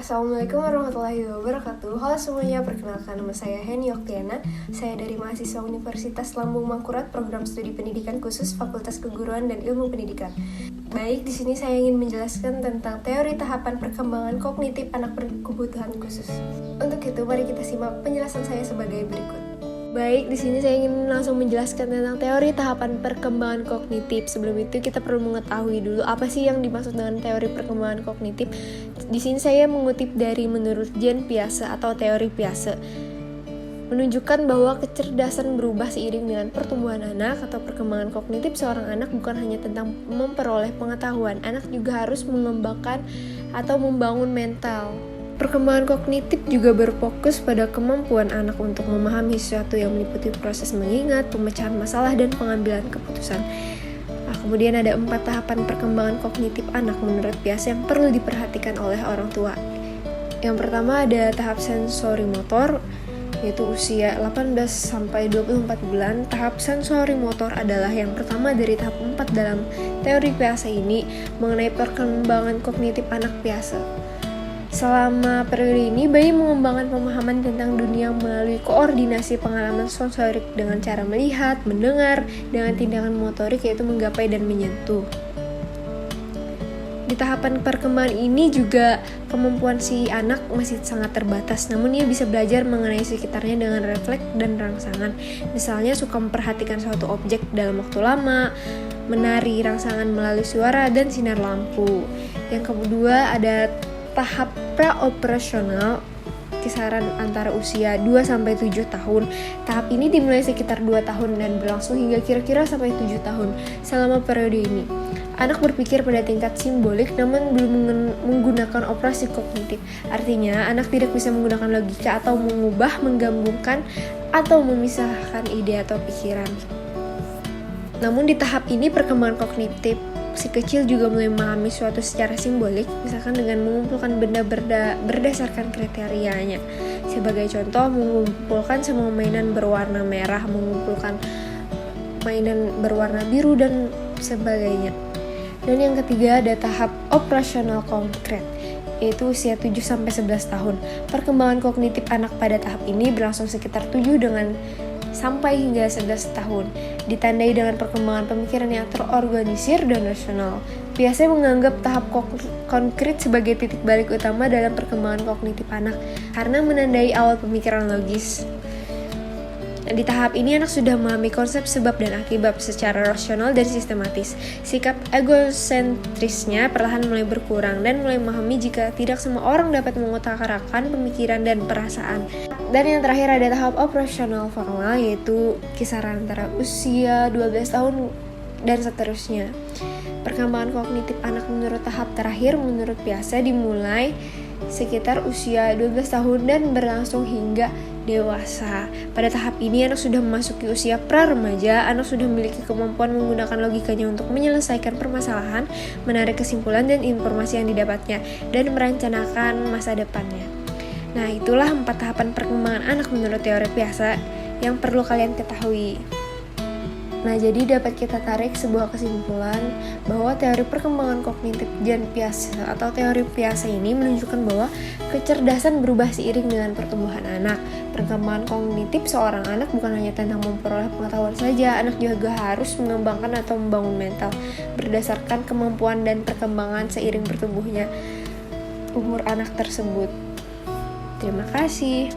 Assalamualaikum warahmatullahi wabarakatuh. Halo semuanya, perkenalkan nama saya Heni Oktiana. Saya dari mahasiswa Universitas Lambung Mangkurat, program studi pendidikan khusus Fakultas Keguruan dan Ilmu Pendidikan. Baik, di sini saya ingin menjelaskan tentang teori tahapan perkembangan kognitif anak berkebutuhan khusus. Untuk itu, mari kita simak penjelasan saya sebagai berikut. Baik, di sini saya ingin langsung menjelaskan tentang teori tahapan perkembangan kognitif. Sebelum itu kita perlu mengetahui dulu apa sih yang dimaksud dengan teori perkembangan kognitif. Di sini saya mengutip dari menurut Jean Piaget atau teori Piaget. Menunjukkan bahwa kecerdasan berubah seiring dengan pertumbuhan anak atau perkembangan kognitif seorang anak bukan hanya tentang memperoleh pengetahuan, anak juga harus mengembangkan atau membangun mental. Perkembangan kognitif juga berfokus pada kemampuan anak untuk memahami sesuatu yang meliputi proses mengingat, pemecahan masalah, dan pengambilan keputusan. Kemudian ada 4 tahapan perkembangan kognitif anak menurut Piaget yang perlu diperhatikan oleh orang tua. Yang pertama ada tahap sensori motor, yaitu usia 18-24 bulan. Tahap sensori motor adalah yang pertama dari tahap 4 dalam teori Piaget ini mengenai perkembangan kognitif anak Piaget. Selama periode ini, bayi mengembangkan pemahaman tentang dunia melalui koordinasi pengalaman sensorik dengan cara melihat, mendengar, dengan tindakan motorik yaitu menggapai dan menyentuh. Di tahapan perkembangan ini juga kemampuan si anak masih sangat terbatas, namun ia bisa belajar mengenai sekitarnya dengan refleks dan rangsangan. Misalnya suka memperhatikan suatu objek dalam waktu lama, menari rangsangan melalui suara dan sinar lampu. Yang kedua ada tahap pra-operasional, kisaran antara usia 2-7 tahun. Tahap ini dimulai sekitar 2 tahun dan berlangsung hingga kira-kira sampai 7 tahun. Selama periode ini, anak berpikir pada tingkat simbolik namun belum menggunakan operasi kognitif. Artinya, anak tidak bisa menggunakan logika atau mengubah, menggabungkan, atau memisahkan ide atau pikiran. Namun di tahap ini perkembangan kognitif si kecil juga mulai memahami suatu secara simbolik, misalkan dengan mengumpulkan benda berdasarkan kriterianya. Sebagai contoh, mengumpulkan semua mainan berwarna merah, mengumpulkan mainan berwarna biru, dan sebagainya. Dan yang ketiga ada tahap operasional konkret, yaitu usia 7-11 tahun. Perkembangan kognitif anak pada tahap ini berlangsung sekitar 7 sampai hingga 11 tahun, ditandai dengan perkembangan pemikiran yang terorganisir dan rasional. Piaget menganggap tahap konkret sebagai titik balik utama dalam perkembangan kognitif anak, karena menandai awal pemikiran logis. Di tahap ini anak sudah memahami konsep sebab dan akibat secara rasional dan sistematis. Sikap egosentrisnya perlahan mulai berkurang dan mulai memahami jika tidak semua orang dapat mengutarakan pemikiran dan perasaan. Dan yang terakhir ada tahap operasional formal, yaitu kisaran antara usia 12 tahun dan seterusnya. Perkembangan kognitif anak menurut tahap terakhir menurut Piaget dimulai sekitar usia 12 tahun dan berlangsung hingga dewasa. Pada tahap ini anak sudah memasuki usia pra-remaja, anak sudah memiliki kemampuan menggunakan logikanya untuk menyelesaikan permasalahan, menarik kesimpulan dan informasi yang didapatnya, dan merencanakan masa depannya. Nah, itulah 4 tahapan perkembangan anak menurut teori Piaget yang perlu kalian ketahui. Nah, jadi dapat kita tarik sebuah kesimpulan bahwa teori perkembangan kognitif Jean Piaget atau teori Piaget ini menunjukkan bahwa kecerdasan berubah seiring dengan pertumbuhan anak. Perkembangan kognitif seorang anak bukan hanya tentang memperoleh pengetahuan saja, anak juga harus mengembangkan atau membangun mental berdasarkan kemampuan dan perkembangan seiring bertumbuhnya umur anak tersebut. Terima kasih.